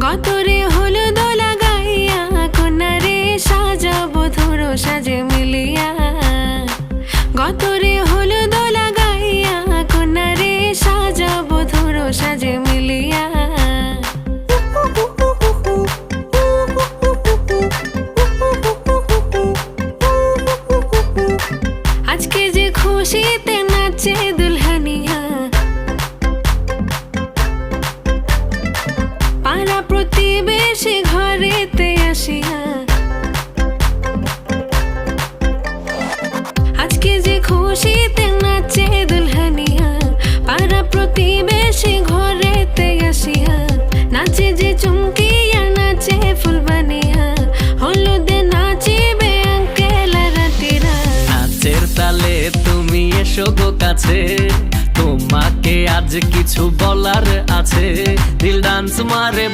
গতরে হলুদ লাগাইয়া কন্যারে সাজাবো ধরো সাজে মিলিয়া। গতরে হলুদ লাগাইয়া কন্যারে সাজাবো ধরো সাজে মিলিয়া। আজকে যে খুশিতে নাচে দুলহানিয়া, পাড়া প্রতিবেশী ঘরেতে আসিয়া। আজকে যে খুশিতে নাচে দুলহানিয়া, পাড়া প্রতিবেশী ঘরেতে আসিয়া। নাচে যে চুমকিয়া নাচে ফুলবানিয়া, হলুদে নাচিবে আঙ্কেল রাতিরা। নাচের তালে তুমি এসো গো কাছে, তোমাকে আজ কিছু বলার আছে। দিল ডান্স মারে